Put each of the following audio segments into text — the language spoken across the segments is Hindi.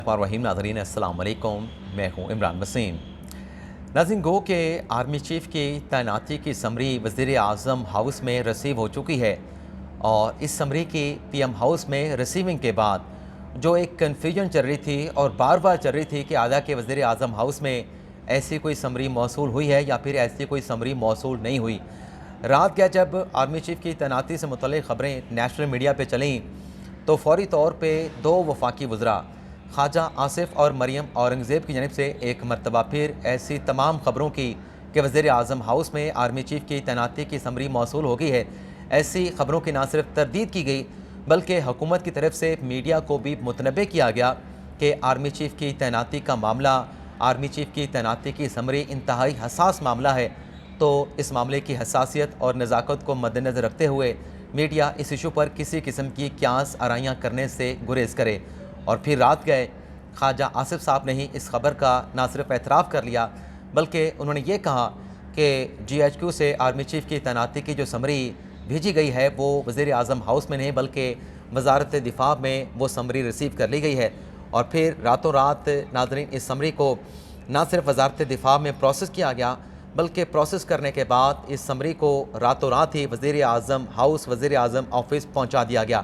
रहीम नाज़रीन अस्सलाम वालेकुम, मैं हूँ इमरान वसीम। नाज़रीन, गो के आर्मी चीफ़ की तैनाती की समरी वज़ीर आज़म हाउस में रिसीव हो चुकी है और इस समरी की पीएम हाउस में रिसीविंग के बाद जो एक कन्फ्यूजन चल रही थी और बार बार चल रही थी कि आधा के वज़ीर आज़म हाउस में ऐसी कोई समरी मौसूल हुई है या फिर ऐसी कोई समरी मौसूल नहीं हुई। रात क्या जब आर्मी चीफ़ की तैनाती से मुतल्लिक़ ख़बरें नेशनल मीडिया पर चलीं तो फौरी तौर पर दो वफाकी वज़रा ख्वाजा आसिफ और मरियम औरंगज़ेब की जानिब से एक मरतबा फिर ऐसी तमाम ख़बरों की कि वज़ीर आज़म हाउस में आर्मी चीफ़ की तैनाती की समरी मौसूल हो गई है, ऐसी ख़बरों की ना सिर्फ तरदीद की गई बल्कि हुकूमत की तरफ से मीडिया को भी मुतनबे किया गया कि आर्मी चीफ़ की तैनाती का मामला, आर्मी चीफ़ की तैनाती की समरी इंतहाई हसास मामला है। तो इस मामले की हसासियत और नज़ाकत को मद्देनज़र रखते हुए मीडिया इस इशू पर किसी किस्म की क्यास आराइयाँ करने से गुरेज करे। और फिर रात गए ख्वाजा आसिफ साहब ने ही इस खबर का ना सिर्फ एतराफ़ कर लिया बल्कि उन्होंने ये कहा कि GHQ से आर्मी चीफ़ की तैनाती की जो समरी भेजी गई है वो वज़ीर आज़म हाउस में नहीं बल्कि वजारत दिफा में वो समरी रिसीव कर ली गई है। और फिर रातों रात नाज़रीन इस समरी को ना सिर्फ वजारत दिफा में प्रोसेस किया गया बल्कि प्रोसेस करने के बाद इस समरी को रातों रात ही वज़ीर आज़म हाउस, वज़ीर आज़म ऑफिस पहुँचा दिया गया।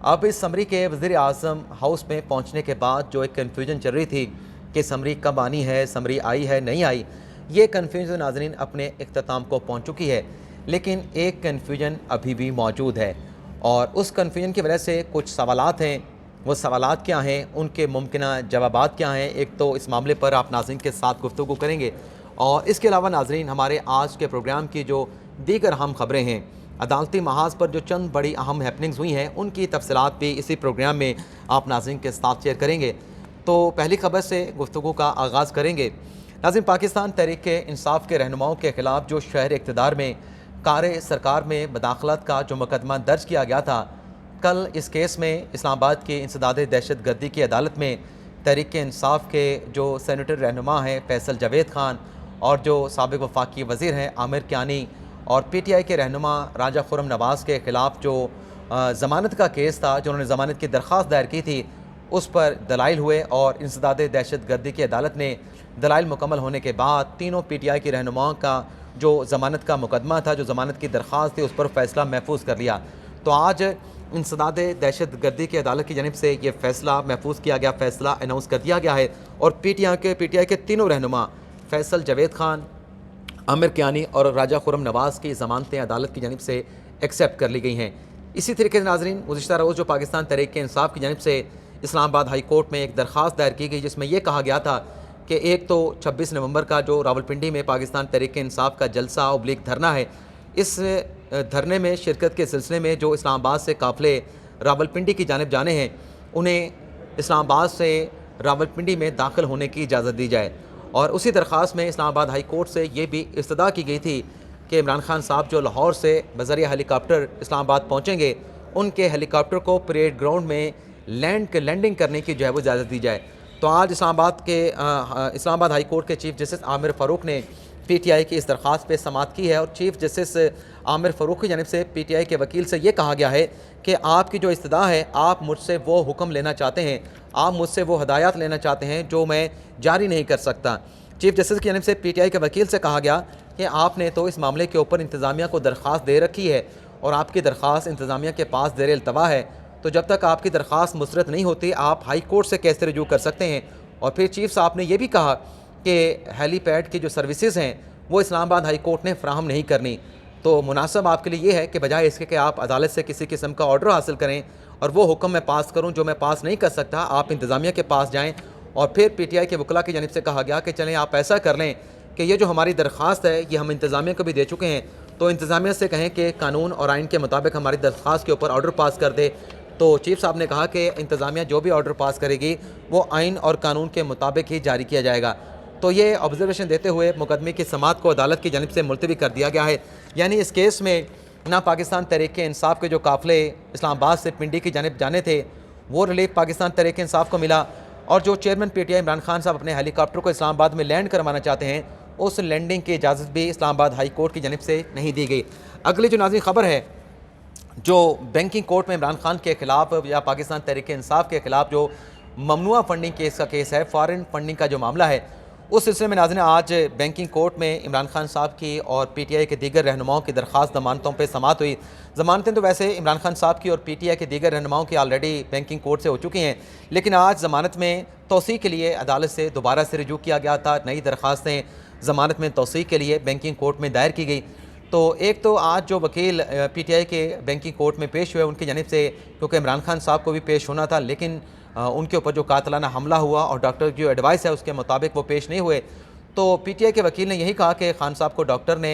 अब इस समरी के वज़ीर आज़म हाउस में पहुंचने के बाद जो एक कन्फ्यूजन चल रही थी कि समरी कब आनी है, समरी आई है नहीं आई, ये कन्फ्यूजन नाज़रीन अपने इख्तिताम को पहुंच चुकी है। लेकिन एक कन्फ्यूजन अभी भी मौजूद है और उस कन्फ्यूजन की वजह से कुछ सवालात हैं। वो सवालात क्या हैं, उनके मुमकिना जवाबात क्या हैं, एक तो इस मामले पर आप नाज़रीन के साथ गुफ्तगू करेंगे और इसके अलावा नाज़रीन हमारे आज के प्रोग्राम की जो दीगर अहम ख़बरें हैं, अदालती महाज पर जो चंद बड़ी अहम हैपनिंग्स हुई हैं उनकी तफसीलात भी इसी प्रोग्राम में आप नाज़रीन के साथ शेयर करेंगे। तो पहली खबर से गुफ्तगू का आगाज़ करेंगे। नाज़रीन, पाकिस्तान तहरीक इंसाफ के रहनुमाओं के ख़िलाफ़ जो शहर इक़्तिदार में कार सरकार में मदाखलत का जो मुकदमा दर्ज किया गया था, कल इस केस में इस्लामाबाद की इंसदाद दहशत गर्दी की अदालत में तहरीक इंसाफ के जो सेनेटर रहनुमा हैं फैसल जावेद खान और जो साबिक़ वफाकी वज़ीर हैं आमिर कियानी और PTI के रहनुमा राजा खुर्रम नवाज़ के ख़िलाफ़ जो ज़मानत का केस था, जो उन्होंने ज़मानत की दरख्वास्त दायर की थी, उस पर दलाइल हुए और इंसदाद दहशत गर्दी की अदालत ने दलाइल मुकम्मल होने के बाद तीनों PTI के रहनुमाओं का जो ज़मानत का मुकदमा था, जो ज़मानत की दरख्वास्त थी, उस पर फ़ैसला महफूज कर लिया। तो आज इंसदाद दहशत गर्दी की अदालत की जानिब से ये फ़ैसला महफूज किया गया, फ़ैसला अनाउंस कर दिया गया है और PTI के तीनों रहनुमा फैसल जावेद खान, आमिर कियानी और राजा खुर्रम नवाज़ की ज़मानतें अदालत की जानिब से एक्सेप्ट कर ली गई हैं। इसी तरीके से नाज़रीन गुज़िश्ता रोज़ जो पाकिस्तान तहरीक इंसाफ की जानिब से इस्लामाबाद हाई कोर्ट में एक दरख्वास्त दायर की गई जिसमें यह कहा गया था कि एक तो 26 नवंबर का जो रावलपिंडी में पाकिस्तान तहरीक इंसाफ का जलसा ओब्लिक धरना है, इस धरने में शिरकत के सिलसिले में जो इस्लामाबाद से काफ़िले रावलपिंडी की जानिब जाने हैं उन्हें इस्लामाबाद से रावलपिंडी में दाखिल होने की इजाज़त दी जाए। और उसी दरख्वास्त में इस्लामाबाद हाई कोर्ट से ये भी इस्तदा की गई थी कि इमरान खान साहब जो लाहौर से बज़रिया हेलीकॉप्टर इस्लामाबाद पहुँचेंगे, उनके हेलीकॉप्टर को परेड ग्राउंड में लैंडिंग करने की जो है वो इजाज़त दी जाए। तो आज इस्लामाबाद हाई कोर्ट के चीफ़ जस्टिस आमिर फ़ारूक ने PTI की इस दरख्वास्त पर समाअत की है और चीफ़ जस्टिस आमिर फ़ारूक की जानिब से PTI के वकील से ये कहा गया है कि आपकी जो इस्तदा है, आप मुझसे वो हुक्म लेना चाहते हैं, आप मुझसे वो हदायत लेना चाहते हैं जो मैं जारी नहीं कर सकता। चीफ़ जस्टिस की जानिब से PTI के वकील से कहा गया कि आपने तो इस मामले के ऊपर इंतज़ामिया को दरख्वास्त दे रखी है और आपकी दरख्वास्त इंतज़ामिया के पास ज़ेर इल्तवा है, तो जब तक आपकी दरख्वास्त मुस्तरद नहीं होती आप हाई कोर्ट से कैसे रजू कर सकते हैं। और फिर चीफ़ साहब ने यह भी कहा कि हेलीपैड की जो सर्विसेज हैं वो इस्लामाबाद हाई कोर्ट ने फ़राहम नहीं करनी। तो मुनासिब आपके लिए ये है कि बजाय इसके कि आप अदालत से किसी किस्म का ऑर्डर हासिल करें और वो हुक्म मैं पास करूं जो मैं पास नहीं कर सकता, आप इंतज़ामिया के पास जाएं। और फिर PTI के वकला की जानिब से कहा गया कि चलें आप ऐसा कर लें कि ये जो हमारी दरख्वास्त है ये हम इंतज़ामिया को भी दे चुके हैं, तो इंतज़ामिया से कहें कि कानून और आइन के मुताबिक हमारी दरख्वास्त के ऊपर ऑर्डर पास कर दे। तो चीफ़ साहब ने कहा कि इंतज़ामिया जो भी ऑर्डर पास करेगी वो आइन और कानून के मुताबिक ही जारी किया जाएगा। तो ये ऑब्जर्वेशन देते हुए मुकदमे की समाअत को अदालत की जानिब से मुलतवी कर दिया गया है। यानी इस केस में ना पाकिस्तान तहरीक इंसाफ के जो काफ़िले इस्लामाबाद से पिंडी की जानिब जाने थे वो रिलीफ पाकिस्तान तहरीक इंसाफ को मिला और जो चेयरमैन PTI इमरान खान साहब अपने हेलीकॉप्टर को इस्लामाबाद में लैंड करवाना चाहते हैं, उस लैंडिंग की इजाज़त भी इस्लामाबाद हाई कोर्ट की जानिब से नहीं दी गई। अगली जो नाज़रीन ख़बर है, जो बैंकिंग कोर्ट में इमरान खान के ख़िलाफ़ या पाकिस्तान तहरीक इंसाफ के ख़िलाफ़ जो ममनुआ फंडिंग केस का केस है, फॉरेन फंडिंग का जो मामला है, उस सिलसिले में नाज़रीन आज बैंकिंग कोर्ट में इमरान खान साहब की और पीटीआई के दीगर रहनुमाओं की दरख्वास्त ज़मानतों पर समाअत हुई। ज़मानतें तो वैसे इमरान खान साहब की और पीटीआई के दीगर रहनुमाओं की ऑलरेडी बैंकिंग कोर्ट से हो चुकी हैं, लेकिन आज ज़मानत में तौसीक़ के लिए अदालत से दोबारा से रिजू किया गया था। नई दरख्वास्तें ज़मानत में तौसीक़ के लिए बैंकिंग कोर्ट में दायर की गई। तो एक तो आज जो वकील पीटीआई के बैंकिंग कोर्ट में पेश हुए, उनकी जानिब से, क्योंकि इमरान खान साहब को भी पेश होना था, लेकिन उनके ऊपर जो कातलाना हमला हुआ और डॉक्टर की जो एडवाइस है उसके मुताबिक वो पेश नहीं हुए, तो पीटीआई के वकील ने यही कहा कि खान साहब को डॉक्टर ने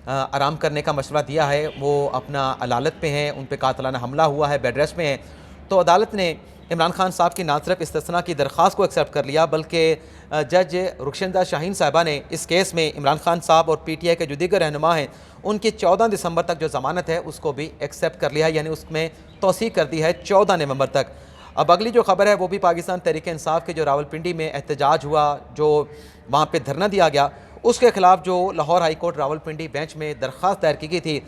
आराम करने का मशवरा दिया है, वो अपना अदालत पे हैं, उन पर कातलाना हमला हुआ है, बेड रेस्ट में हैं। तो अदालत ने इमरान खान साहब की ना सिर्फ इस्तिस्ना की दरख्वास्त को एक्सेप्ट कर लिया, बल्कि जज रुखशंदा शाहीन साहिबा ने इस केस में इमरान खान साहब और पीटीआई के जो दीगर रहनुमा हैं उनकी 14 दिसंबर तक जो ज़मानत है उसको भी एक्सेप्ट कर लिया है, यानी उसमें तौसीक़ कर दी है 14 नवंबर तक। अब अगली जो खबर है वो भी पाकिस्तान तहरीक इंसाफ के जो रावलपिंडी में एहतजाज हुआ, जो वहाँ पे धरना दिया गया, उसके खिलाफ जो Lahore high court Rawalpindi bench में दरख्वास्त दायर की गई थी,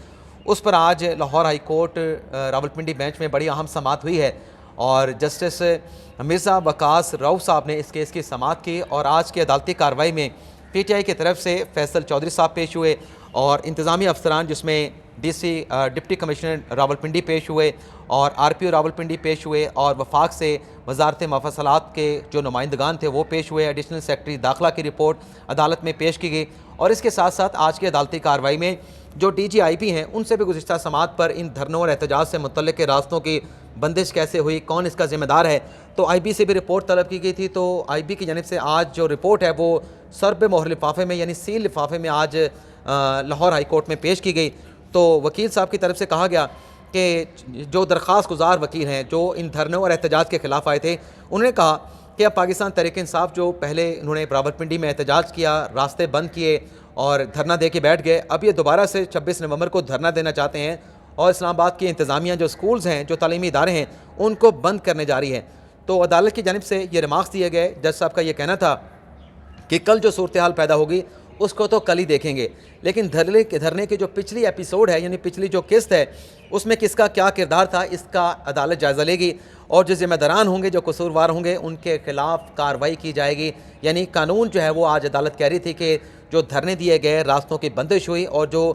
उस पर आज Lahore high court Rawalpindi bench में बड़ी अहम समाअत हुई है और जस्टिस मिर्ज़ा वकास रऊफ़ साहब ने इस केस की समाअत की और आज की अदालती कार्रवाई में पीटीआई की तरफ से फैसल चौधरी साहब पेश हुए और इंतज़ामी अफसरान जिसमें डीसी डिप्टी कमिश्नर रावलपिंडी पेश हुए और आरपीओ रावलपिंडी पेश हुए और वफाक से वजारत मफसलात के जो नुमाइंदगान थे वो पेश हुए। एडिशनल सेक्रेटरी दाखिला की रिपोर्ट अदालत में पेश की गई और इसके साथ साथ आज की अदालती कार्रवाई में जो DGIP हैं उनसे भी गुज़िश्ता समाअत पर इन धरनों और एहतजाज से मुतल्लिक़ के रास्तों की बंदिश कैसे हुई, कौन इसका ज़िम्मेदार है, तो IB से भी रिपोर्ट तलब की गई थी। तो IB की जानिब से आज जो रिपोर्ट है वो सर्ब मोहर लिफाफे में यानी सील लिफाफे में आज लाहौर हाई कोर्ट में पेश की गई। तो वकील साहब की तरफ से कहा गया कि जो दरख्वास्त गुजार वकील हैं जो इन धरनों और एहतजाज के ख़िलाफ़ आए थे, उन्होंने कहा कि अब पाकिस्तान तहरीक इंसाफ जो पहले उन्होंने रावलपिंडी में एहतजाज किया, रास्ते बंद किए और धरना दे के बैठ गए, अब ये दोबारा से 26 नवंबर को धरना देना चाहते हैं और इस्लामाबाद की इंतज़ामिया जो स्कूल्स हैं, जो तालीमी इदारे हैं, उनको बंद करने जा रही है। तो अदालत की जानिब से ये रिमार्क्स दिए गए। जज साहब का ये कहना था कि कल जो सूरत हाल पैदा होगी उसको तो कल ही देखेंगे, लेकिन धरने की जो पिछली एपिसोड है यानी पिछली जो किस्त है उसमें किसका क्या किरदार था इसका अदालत जायज़ा लेगी और जो ज़िम्मेदारान होंगे, जो कसूरवार होंगे, उनके खिलाफ कार्रवाई की जाएगी। यानी कानून जो है वो आज अदालत कह रही थी कि जो धरने दिए गए, रास्तों की बंदिश हुई और जो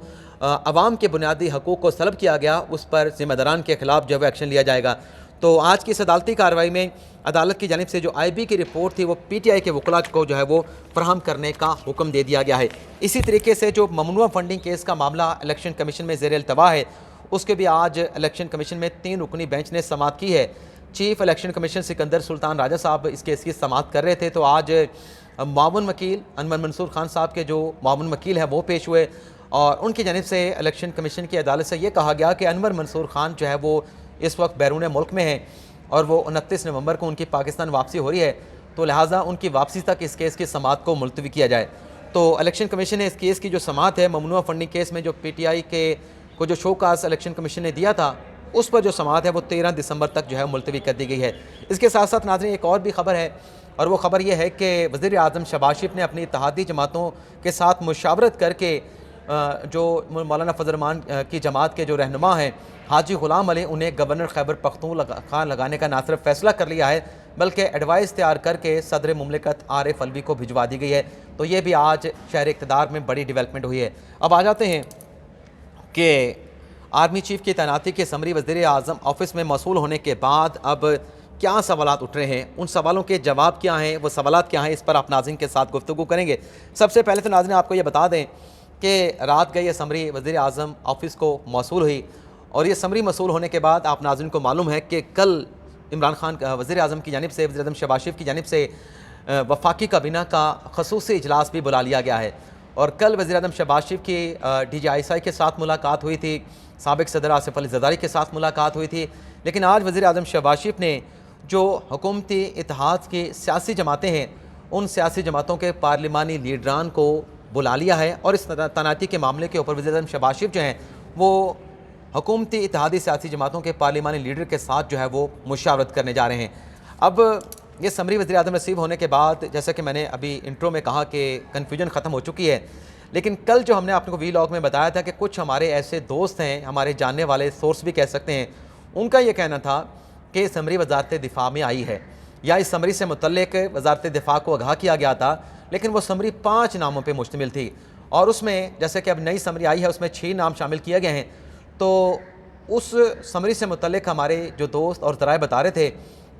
अवाम के बुनियादी हकूक़ को सलब किया गया, उस पर ज़िम्मेदारान के खिलाफ जो है एक्शन लिया जाएगा। तो आज की इस अदालती कार्रवाई में अदालत की जानिब से जो IB की रिपोर्ट थी वो PTI के वकला को जो है वो फराहम करने का हुक्म दे दिया गया है। इसी तरीके से जो ममनुआ फंडिंग केस का मामला इलेक्शन कमीशन में ज़ेर अल्तवा है, उसके भी आज इलेक्शन कमीशन में 3 रुकनी बेंच ने समाअत की है। Chief election commission Sikandar Sultan Raja साहब इस केस की समाअत कर रहे थे, तो आज मामून वकील अनवर मंसूर खान साहब के जो मामून वकील हैं वो पेश हुए और उनकी जानिब से इलेक्शन कमीशन की अदालत से ये कहा गया कि अनवर मंसूर खान जो है वो इस वक्त बैरून मुल्क में हैं और वो 29 नवंबर को उनकी पाकिस्तान वापसी हो रही है, तो लिहाजा उनकी वापसी तक इस केस की समाअत को मुलतवी किया जाए। तो इलेक्शन कमीशन ने इस केस की जो समाअत है ममनुआ फंडिंग केस में जो PTI के को जो शोकास इलेक्शन कमीशन ने दिया था उस पर जो समाअत है वो 13 दिसंबर तक जो है मुलतवी कर दी गई है। इसके साथ साथ नाज़रीन एक और भी खबर है और वो ख़बर यह है कि वज़ीर आज़म शहबाज शरीफ ने अपनी इत्तेहादी जमातों के साथ मुशावरत करके जो मौलाना फजल रहमान की जमात के जो रहनुमा हैं हाजी ग़ुलाम अली, उन्हें गवर्नर खैबर पख्तूनख्वा लगाने का ना सिर्फ फैसला कर लिया है बल्कि एडवाइस तैयार करके सदर मुमलिकत आरिफ अलवी को भिजवा दी गई है। तो ये भी आज शहर इक़्तिदार में बड़ी डेवलपमेंट हुई है। अब आ जाते हैं कि आर्मी चीफ की तैनाती के समरी वज़ीर आज़म ऑफिस में मौसूल होने के बाद अब क्या सवालात उठ रहे हैं, उन सवालों के जवाब क्या हैं, वो सवालात क्या हैं, इस पर आप नाज़रीन के साथ गुफ्तगू करेंगे। सबसे पहले तो नाज़रीन आपको ये बता दें कि रात गई ये समरी वज़ीर आज़म ऑफिस को मौसूल हुई और ये समरी मौसूल होने के बाद आप नाज़रीन को मालूम है कि कल इमरान खान वज़ीर आज़म की जानिब से, वज़ीर आज़म शहबाज शरीफ की जानिब से वफाकी काबीना का खसूसी इजलास भी बुला लिया गया है और कल वज़ीर आज़म शहबाज शरीफ की DGISI के साथ मुलाकात हुई थी, साबिक़ सदर आसिफ अली ज़रदारी के साथ मुलाकात हुई थी, लेकिन आज वज़ीर आज़म शहबाज शरीफ ने जो हुकूमती इत्तेहाद की सियासी जमातें हैं उन सियासी जमातों के पार्लिमानी लीडरान को बुला लिया है और इस तैनाती के मामले के ऊपर वज़ीर आज़म शहबाज शरीफ जो हैं वो हुकूमती इत्तेहादी सियासी जमातों के पार्लिमानी लीडर के साथ जो है वो मुशावरत करने जा रहे हैं। अब ये समरी वज़ीर आज़म नसीब होने के बाद जैसा कि मैंने अभी इंट्रो में कहा कि कन्फ्यूजन ख़त्म हो चुकी है, लेकिन कल जो हमने आपको वीलॉग में बताया था कि कुछ हमारे ऐसे दोस्त हैं, हमारे जानने वाले सोर्स भी कह सकते हैं, उनका ये कहना था कि समरी वजारत दिफा में आई है या इस समरी से मुतल्लिक वजारत दिफा को आगाह किया गया था, लेकिन वो समरी 5 नामों पर मुश्तमिल थी और उसमें जैसे कि अब नई समरी आई है उसमें 6 नाम शामिल किए गए हैं। तो उस समरी से मुतल्लिक हमारे जो दोस्त और ज़राए बता रहे थे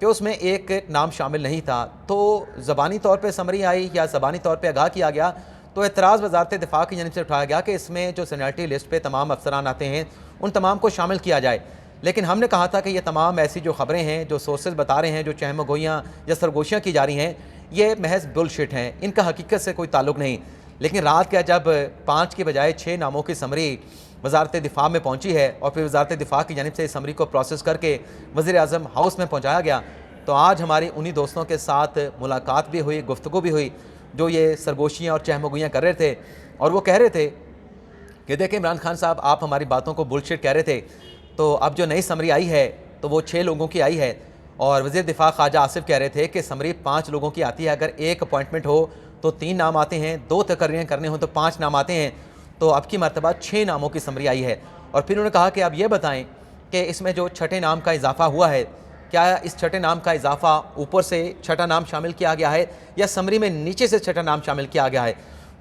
कि उसमें एक नाम शामिल नहीं था। तो ज़बानी तौर पे समरी आई या ज़बानी तौर पे आगाह किया गया तो एतराज़ वजारत दिफा की जानिब से उठाया गया कि इसमें जो सीनियरिटी लिस्ट पे तमाम अफसरान आते हैं उन तमाम को शामिल किया जाए। लेकिन हमने कहा था कि ये तमाम ऐसी जो ख़बरें हैं, जो सोर्सेज बता रहे हैं, जो चहमगोइयाँ या सरगोशियाँ की जा रही हैं, ये महज बुलशिट हैं, इनका हकीकत से कोई ताल्लुक़ नहीं। लेकिन रात क्या जब 5 की बजाय 6 नामों की समरी वजारत दिफा में पहुँची है और फिर वजारत दिफा की जानिब से इस समरी को प्रोसेस करके वज़ीर आज़म हाउस में पहुँचाया गया, तो आज हमारी उन्हीं दोस्तों के साथ मुलाकात भी हुई, गुफ्तगू भी हुई जो ये सरगोशियाँ और चहमगोइयाँ कर रहे थे। और वो कह रहे थे कि देखिए इमरान खान साहब, आप हमारी बातों को बुलशिट कह रहे थे, तो अब जो नई समरी आई है तो वो 6 लोगों की आई है और वज़ीर दिफा ख्वाजा आसिफ कह रहे थे कि समरी 5 लोगों की आती है। अगर एक अपॉइंटमेंट हो तो 3 नाम आते हैं, 2 तकर्रियाँ करने हो तो 5 नाम आते हैं। तो अब की मरतबा 6 नामों की समरी आई है। और फिर उन्होंने कहा कि अब ये बताएं कि इसमें जो छठे नाम का इजाफा हुआ है, क्या इस छठे नाम का इजाफा ऊपर से छठा नाम शामिल किया गया है या समरी में नीचे से छठा नाम शामिल किया गया है।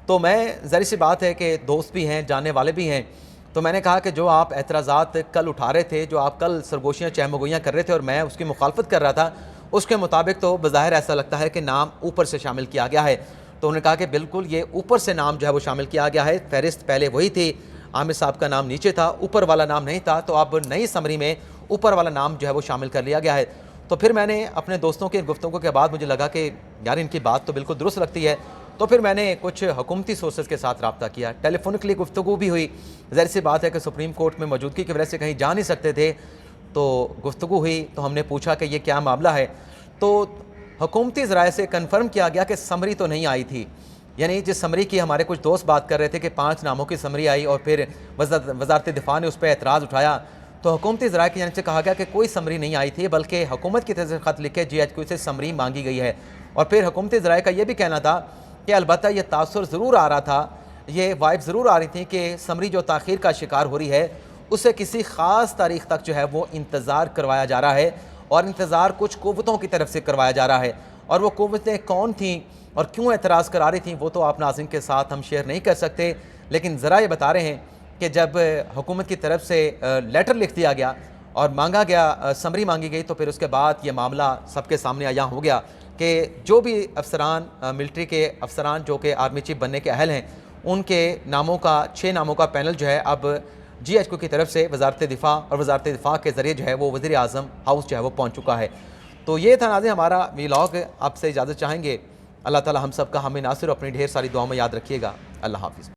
तो मैं ज़ाहिर सी बात है कि दोस्त भी हैं, जानने वाले भी हैं, तो मैंने कहा कि जो आप एतराज़ात कल उठा रहे थे, जो आप कल सरगोशियाँ चहमगोइयाँ कर रहे थे और मैं उसकी मुखालफत कर रहा था, उसके मुताबिक तो बज़ाहिर ऐसा लगता है कि नाम ऊपर से शामिल किया गया है। तो उन्होंने कहा कि बिल्कुल ये ऊपर से नाम जो है वो शामिल किया गया है। फ़हरिस्त पहले वही थी, आमिर साहब का नाम नीचे था, ऊपर वाला नाम नहीं था। तो अब नई समरी में ऊपर वाला नाम जो है वो शामिल कर लिया गया है। तो फिर मैंने अपने दोस्तों के गुफ्तगू के बाद मुझे लगा कि यार इनकी बात तो बिल्कुल दुरुस्त लगती है। तो फिर मैंने कुछ हुकूमती सोर्सेज के साथ रब्ता किया, टेलीफोनिकली गुफ्तगू भी हुई। ज़ाहिर सी बात है कि सुप्रीम कोर्ट में मौजूदगी की वजह से कहीं जा नहीं सकते थे, तो गुफ्तगू हुई। तो हमने पूछा कि ये क्या मामला है, तो हुकूमती ज़राए से कन्फर्म किया गया कि समरी तो नहीं आई थी। यानी जिस समरी की हमारे कुछ दोस्त बात कर रहे थे कि 5 नामों की समरी आई और फिर वजारत दिफा ने उस पर एतराज़ उठाया, तो हुकूमती ज़राए की जानिब से कहा गया कि कोई समरी नहीं आई थी, बल्कि हुकूमत की तरफ से ख़त लिखे GHQ से समरी मांगी गई है। और फिर हुकूमती ज़राए का यह भी कहना था कि अलबत्ता ये तासुर ज़रूर आ रहा था, ये वाइब ज़रूर आ रही थी कि समरी जो ताख़ीर का शिकार हो रही है उसे किसी ख़ास तारीख़ तक जो है वो इंतज़ार करवाया जा रहा है और इंतज़ार कुछ क़ुव्वतों की तरफ से करवाया जा रहा है। और वो क़ुव्वतें कौन थीं और क्यों एतराज़ करा रही थी वो तो आप नाज़रीन के साथ हम शेयर नहीं कर सकते। लेकिन ज़रा ये बता रहे हैं कि जब हुकूमत की तरफ से लेटर लिख दिया गया और मांगा गया, समरी मांगी गई, तो फिर उसके बाद ये मामला सबके सामने आया हो गया कि जो भी अफसरान, मिलिट्री के अफसरान जो कि आर्मी चीफ बनने के अहल हैं, उनके नामों का 6 नामों का पैनल जो है अब GHQ की तरफ से वजारत दिफा और वजारत दिफा के ज़रिए जो है वो वज़ीर आज़म हाउस जो है वो पहुँच चुका है। तो ये था नाज़रीन हमारा व्लॉग। आपसे इजाज़त चाहेंगे। अल्लाह ताला हम सब का हमें नासिर अपनी ढेर सारी दुआओं में याद रखिएगा। अल्लाह हाफ़िज़।